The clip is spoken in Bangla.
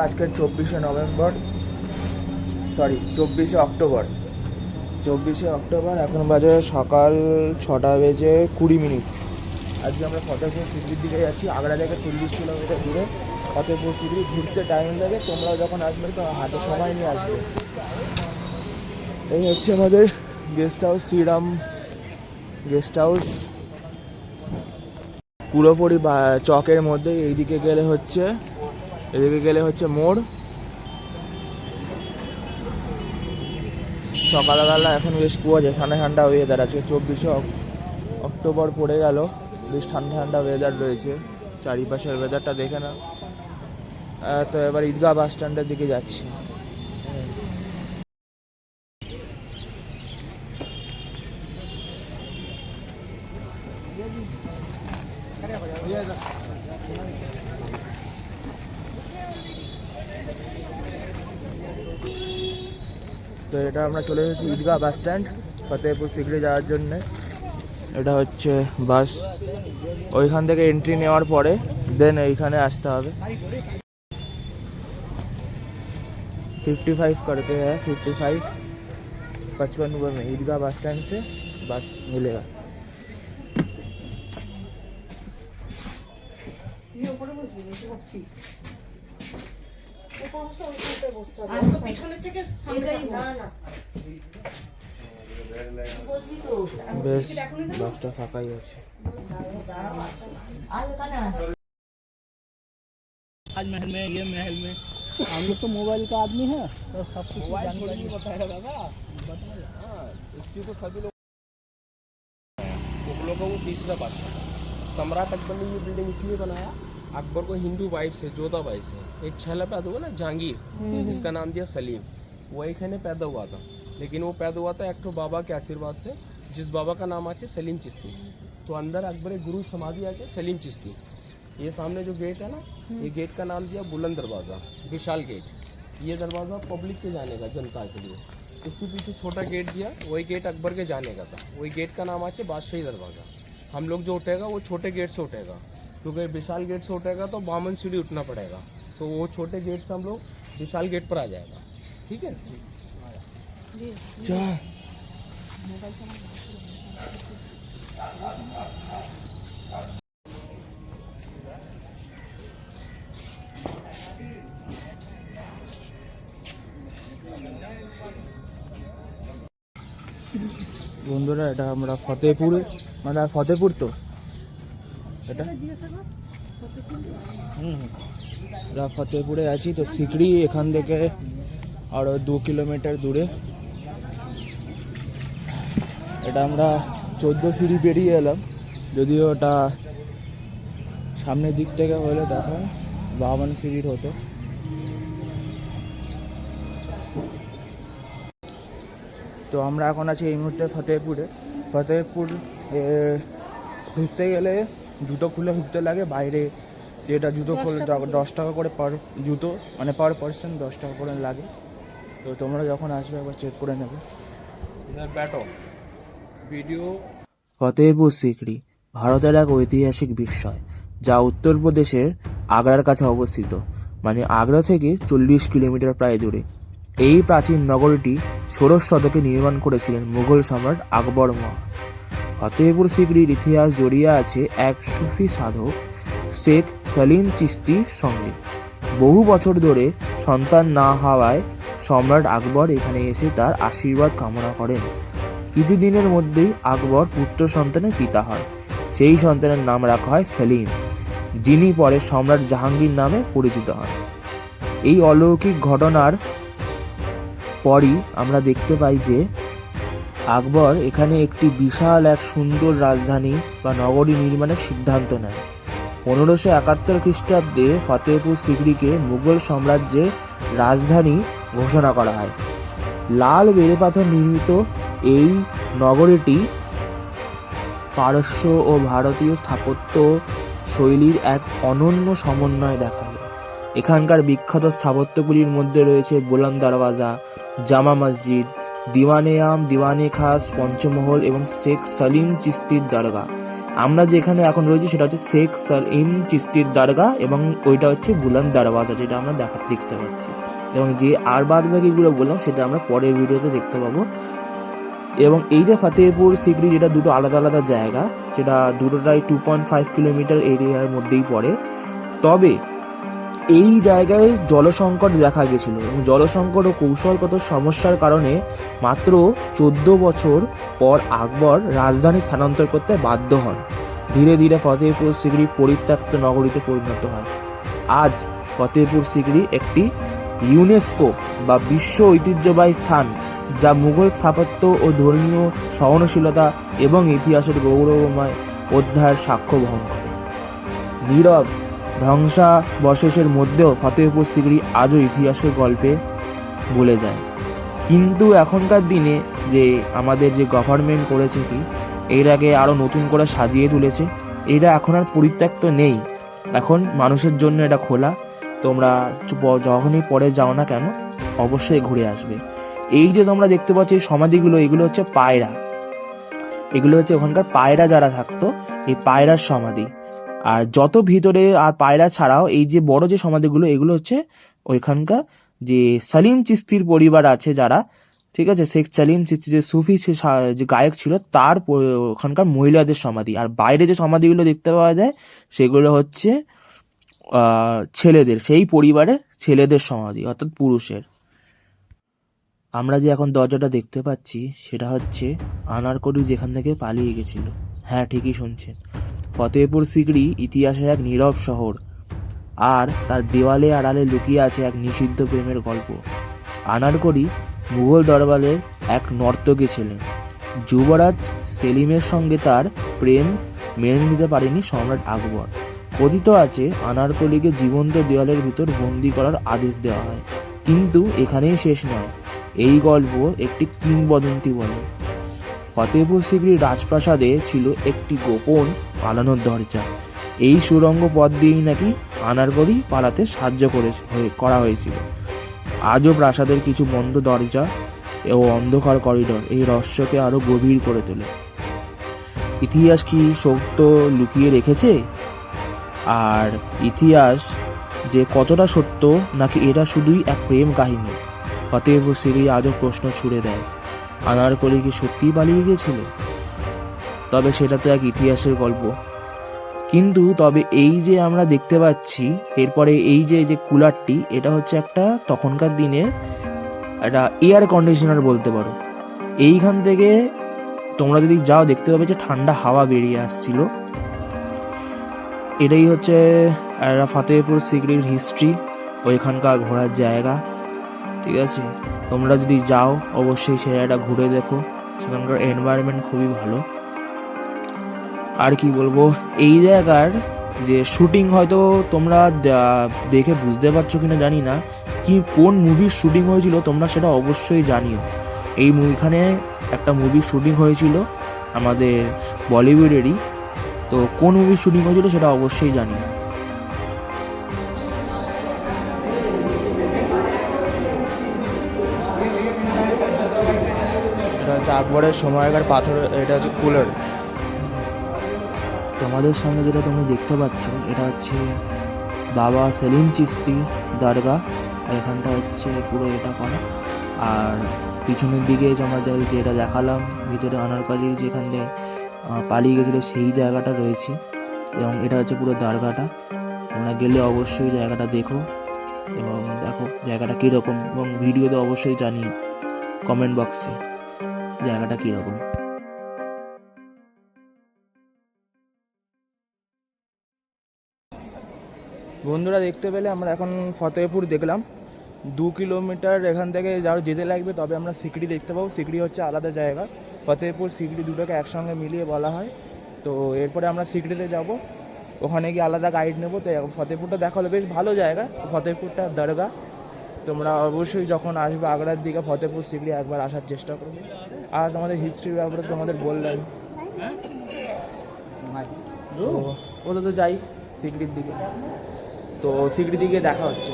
আজকে 24শে অক্টোবর। এখন বাজে সকাল 6:20। আজকে আমরা ফতেপুর সিকরির দিকে যাচ্ছি। আগ্রা থেকে 40 কিলোমিটার দূরে ফতেপুর সিকরি। ঘুরতে টাইম লাগে, তোমরাও যখন আসবে তো হাতে সময় নিয়ে আসবে। এই হচ্ছে আমাদের guest house, Shriram guest house, পুরোপুরি চকের মধ্যে। এদিকে গেলে হচ্ছে মোড়। সকালবেলা এখন বেশ কুয়াশা, ঠান্ডা ঠান্ডা ওয়েদার আছে। 24শে অক্টোবর পড়ে গেল, বেশ ঠান্ডা ঠান্ডা ওয়েদার রয়েছে। চারিপাশের ওয়েদারটা দেখে না। তো এবার ঈদগাহ বাস স্ট্যান্ডের দিকে যাচ্ছি। তো এটা আমরা চলে এসেছি ঈদগাহ বাস স্ট্যান্ড, ফতেপুর সিকরি যাওয়ার জন্যে। এটা হচ্ছে বাস, ওইখান থেকে এন্ট্রি নেওয়ার পরে দেন এইখানে আসতে হবে। 55 करते हैं, 55 55 नंबर में ईदगाह बस स्टैंड से बस मिलेगा। বেশ বাসটা ফাঁকাই আছে। आज महल में, ये महल में हम लोग तो मोबाइल का आदमी है तो सब कुछ जानकारी बताएगा दादा। इसकी तो सभी लोग मुगलों का वो तीसरा बादशाह सम्राट अकबर ने ये बिल्डिंग इसलिए बनाया, अकबर को हिंदू वाइफ से, जोधा बाई से एक छैला पैदा हुआ ना जहांगीर, जिसका नाम दिया सलीम। वो एक है पैदा हुआ था, लेकिन वो पैदा हुआ था एक तो बाबा के आशीर्वाद से, जिस बाबा का नाम आके सलीम चिश्ती। तो अंदर अकबर एक गुरु समाधि आके सलीम चिश्ती। ये सामने जो गेट है ना, ये गेट का नाम दिया बुलंद दरवाज़ा, विशाल गेट। ये दरवाज़ा पब्लिक के जाने का, जनता के लिए। उसके पीछे छोटा गेट दिया, वही गेट अकबर के जाने का था। वही गेट का नाम आके बादशाही दरवाज़ा। हम लोग जो उठेगा वो छोटे गेट से उठेगा, क्योंकि विशाल गेट से उठेगा तो 52 सीढ़ी उठना पड़ेगा। तो वो छोटे गेट से हम लोग विशाल गेट पर आ जाएगा। ठीक है। বন্ধুরা, এটা আমরা ফতেপুরে, মানে ফতেপুর তো এটা আমরা ফতেপুরে আছি। তো সিকরি এখান থেকে আরও 2 কিলোমিটার দূরে। এটা আমরা 14 সিঁড়ি পেরিয়ে এলাম, যদিও ওটা সামনের দিক থেকে হলে দেখো 52 সিঁড়ির হতো। তো আমরা এখন আছি এই মুহূর্তে ফতেপুরে। ফতেপুর ঘুরতে গেলে জুতো খুলে ঘুরতে লাগে। বাইরে যেটা জুতো খুলে 10 টাকা করে পার জুতো, মানে পার পার্সন 10 টাকা করে লাগে। তো তোমরা যখন আসবে একবার চেক করে নেবে। ফতেপুর সিকরি ভারতের এক ঐতিহাসিক বিস্ময়, যা উত্তরপ্রদেশের আগ্রার কাছে অবস্থিত, মানে আগ্রা থেকে 40 কিলোমিটার প্রায় দূরে। এই প্রাচীন নগরীটি ষোড়শ শতকে নির্মাণ করেছিলেন মুঘল সম্রাট আকবর। ফতেপুর সিকরির ইতিহাস জড়িয়ে আছে এক সুফি সাধক শেখ সলিম চিশতির সঙ্গে। বহু বছর ধরে সন্তান না হওয়ায় সম্রাট আকবর এখানে এসে তার আশীর্বাদ কামনা করেন। কিছুদিনের মধ্যেই আকবর পুত্র সন্তানের পিতা হন। সেই সন্তানের নাম রাখা হয় সলিম, যিনি পরে সম্রাট জাহাঙ্গীর নামে পরিচিত হন। এই অলৌকিক ঘটনার পরই আমরা দেখতে পাই যে আকবর এখানে একটি বিশাল এক সুন্দর রাজধানী বা নগরী নির্মাণের সিদ্ধান্ত নেয়। 1571 খ্রিস্টাব্দে ফতেপুর সিকরিকে মুঘল সাম্রাজ্যের রাজধানী ঘোষণা করা হয়। লাল বেলেপাথর নির্মিত এই নগরীটি পারস্য ও ভারতীয় স্থাপত্য শৈলীর এক অনন্য সমন্বয় দেখা যায়। এখানকার বিখ্যাত স্থাপত্যগুলির মধ্যে রয়েছে বুলন্দ দরওয়াজা, জামা মসজিদ, দিওয়ানে আম, দিওয়ানে খাস, পঞ্চমহল এবং শেখ সলিম চিশতির দরগা। আমরা যেখানে এখন রয়েছি সেটা হচ্ছে শেখ সালিম চিশতির দরগা, এবং ওইটা হচ্ছে বুলন্দ দরওয়াজা, যেটা আমরা দেখতে পাচ্ছি। এবং যে আর বাদ বাকিগুলো বললাম সেটা আমরা পরের ভিডিওতে দেখতে পাবো। এবং এই যে ফতেহপুর সিকরি, যেটা দুটো আলাদা আলাদা জায়গা, যেটা দুটোটাই 2.5 কিলোমিটার এরিয়ার মধ্যেই পড়ে। তবে এই জায়গায় জলসংকট দেখা গেছিল, এবং জলসংকট ও কৌশলগত সমস্যার কারণে মাত্র 14 বছর পর আকবর রাজধানী স্থানান্তর করতে বাধ্য হন। ধীরে ধীরে ফতেহপুর সিকরি পরিত্যক্ত নগরীতে পরিণত হয়। আজ ফতেহপুর সিকরি একটি ইউনেস্কো বা বিশ্ব ঐতিহ্যবাহী স্থান, যা মুঘল স্থাপত্য ও ধর্মীয় সহনশীলতা এবং ইতিহাসের গৌরবময় অধ্যায়ের সাক্ষ্য বহন করে। নীরব ধ্বংসাবশেষের মধ্যেও ফতেহপুর সিকরি আজও ইতিহাসের গল্পে বলে যায়। কিন্তু এখনকার দিনে যে আমাদের যে গভর্নমেন্ট করেছে কি, এটাকে আরো নতুন করে সাজিয়ে তুলেছে। এটা এখন আর পরিত্যক্ত নেই, এখন মানুষের জন্য এটা খোলা। তোমরা যখনই পরে যাও না কেন অবশ্যই ঘুরে আসবে। এই যে তোমরা দেখতে পাচ্ছ এই সমাধিগুলো, এগুলো হচ্ছে পায়রা, এগুলো হচ্ছে ওখানকার পায়রা যারা থাকতো, এই পায়রার সমাধি। আর যত ভিতরে আর পায়রা ছাড়াও এই যে বড় যে সমাধিগুলো, এগুলো হচ্ছে ওইখানকার যে সালিম চিশতির পরিবার আছে যারা, ঠিক আছে, শেখ সালিম চিশতি যে সুফি যে গায়ক ছিল, তার ওখানকার মহিলাদের সমাধি। আর বাইরে যে সমাধিগুলো দেখতে পাওয়া যায় সেগুলো হচ্ছে ছেলেদের, সেই পরিবারের ছেলেদের সমাধি, অর্থাৎ পুরুষের। আমরা যে এখন দরজাটা দেখতে পাচ্ছি সেটা হচ্ছে আনারকলি যেখান থেকে পালিয়ে গেছিল। হ্যাঁ, ঠিকই শুনছেন। ফতেহপুর সিকরি ইতিহাসের এক নীরব শহর, আর তার দেওয়ালে আড়ালে লুকিয়ে আছে এক নিষিদ্ধ প্রেমের গল্প। আনারকলি মুঘল দরবারের এক নর্তকী ছিলেন। যুবরাজ সেলিমের সঙ্গে তার প্রেম মেনে নিতে পারেনি সম্রাট আকবর। কথিত আছে আনারকলিকে জীবন্ত দেওয়ালের ভিতর বন্দি করার আদেশ দেওয়া হয়। কিন্তু এখানেই শেষ নয়, এই গল্প একটি কিংবদন্তি বলে। ফতেহপুর সিকরির রাজপ্রাসাদে ছিল একটি গোপন পালানোর দরজা। এই সুড়ঙ্গ পথ দিয়েই নাকি আনারকলি পালাতে সাহায্য করা হয়েছিল। আজও প্রাসাদের কিছু বন্ধ দরজা ও অন্ধকার করিডোর এই রহস্যকে আরো গভীর করে তোলে। ইতিহাস কি সত্য লুকিয়ে রেখেছে? আর ইতিহাস যে কতটা সত্য, নাকি এটা শুধুই এক প্রেম কাহিনী? ফতেহপুর সিকরি আজও প্রশ্ন ছুড়ে দেয়, আনারকলি কি সত্যিই পালিয়ে গিয়েছিল? তবে সেটা তো এক ইতিহাসের গল্প। কিন্তু তবে এই যে আমরা দেখতে পাচ্ছি এরপরে এই যে কুলারটি, এটা হচ্ছে একটা তখনকার দিনের একটা এয়ার কন্ডিশনার বলতে পারো। এইখান থেকে তোমরা যদি যাও দেখতে পাবে যে ঠান্ডা হাওয়া বেরিয়ে আসছিল। এটাই হচ্ছে ফতেহপুর সিকরির হিস্ট্রি, ওইখানকার ঘোরার জায়গা। ঠিক আছে, তোমরা যদি যাও অবশ্যই সেই জায়গাটা ঘুরে দেখো, সেখানকার এনভায়রনমেন্ট খুবই ভালো। আর কি বলবো, এই জায়গার যে শুটিং হয়তো তোমরা দেখে বুঝতে পারছো কিনা জানি না, কি কোন মুভির শুটিং হয়েছিল তোমরা সেটা অবশ্যই জানিও। এই এখানে একটা মুভির শুটিং হয়েছিল আমাদের বলিউডেরই, তো কোন মুভির শুটিং হয়েছিল সেটা অবশ্যই জানিও। এটা হচ্ছে আকবরের সময়কার পাথর, এটা হচ্ছে কুলার। তোমাদের সামনে যেটা তোমরা দেখতে পাচ্ছ এটা হচ্ছে বাবা সেলিম চিশতি দরগা। এখানটা হচ্ছে পুরো এটা করা, আর পিছনের দিকে আমাদের যেটা দেখালাম ভিতরে আনারকলি যেখানে পালিয়ে গেছিলো সেই জায়গাটা রয়েছে, এবং এটা হচ্ছে পুরো দরগাটা। তোমরা গেলে অবশ্যই জায়গাটা দেখো এবং দেখো জায়গাটা কীরকম, এবং ভিডিওতে অবশ্যই জানিও কমেন্ট বক্সে জায়গাটা কীরকম। বন্ধুরা দেখতে পেলে আমরা এখন ফতেহপুর দেখলাম। 2 কিলোমিটার এখান থেকে যাও যেতে লাগবে, তবে আমরা সিকরি দেখতে পাবো। সিকরি হচ্ছে আলাদা জায়গা, ফতেহপুর সিকরি দুটোকে একসঙ্গে মিলিয়ে বলা হয়। তো এরপরে আমরা সিকরিতে যাব, ওখানে গিয়ে আলাদা গাইড নেবো। তো ফতেহপুরটা দেখা হলো, বেশ ভালো জায়গা ফতেহপুরটা দরগা। তোমরা অবশ্যই যখন আসবে আগ্রার দিকে ফতেহপুর সিকরি একবার আসার চেষ্টা করবে। আজ আমাদের হিস্ট্রির ব্যাপারে তোমাদের বললাম, তো যাই সিকরির দিকে। তো সিকরি দিকে দেখা হচ্ছে।